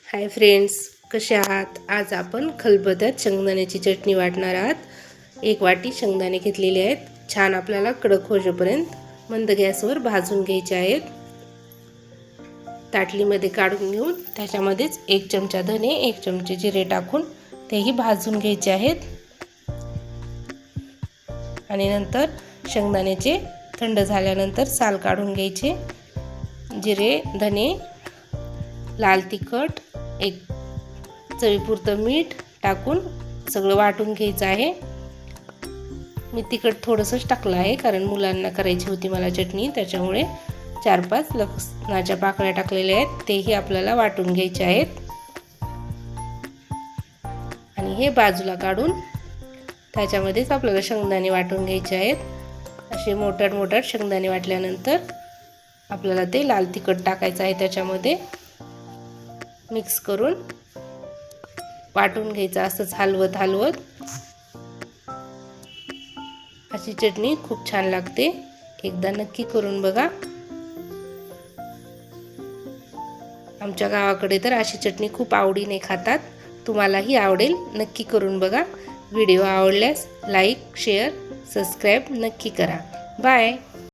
Hi friends, कसे आहात? आज आपण खलबत्त्यात शेंगदाण्याची चटणी वाटणार आहात। 1 वाटी शेंगदाणे घेतलेले आहेत। छान आपल्याला कडक होईपर्यंत मंद गॅसवर भाजून घ्यायचे आहेत। ताटलीमध्ये काढून घेऊन त्याच्यामध्येच 1 चमचा धने 1 चमचे जिरे टाकून तेही भाजून घ्यायचे आहेत। आणि नंतर शेंगदाण्याचे थंड झाल्यानंतर साल काढून घ्यायचे। जिरे, धने, लाल तिखट, 1 चवीपुरतं मीठ टाकून सगळं वाटून घ्यायचं आहे। मी तिखट थोडंसंच टाकलं आहे कारण मुलांना करायची होती मला चटणी, त्याच्यामुळे 4-5 लसणाच्या पाकळ्या टाकलेल्या आहेत। तेही आपल्याला वाटून घ्यायचे आहेत। आणि हे बाजूला काढून त्याच्यामध्येच आपल्याला शेंगदाणे वाटून घ्यायचे आहेत। असे मोठ्यात शेंगदाणे वाटल्यानंतर आपल्याला ते लाल तिखट टाकायचं आहे। त्याच्यामध्ये मिक्स करून वाटून घ्यायचं। असंच हलवत अशी चटणी खूप छान लागते। एकदा नक्की करून बघा। आमच्या गावाकडे तर अशी चटणी खूप आवडीने खातात। तुम्हालाही आवडेल, नक्की करून बघा। व्हिडिओ आवडल्यास लाईक, शेअर, सबस्क्राईब नक्की करा। बाय।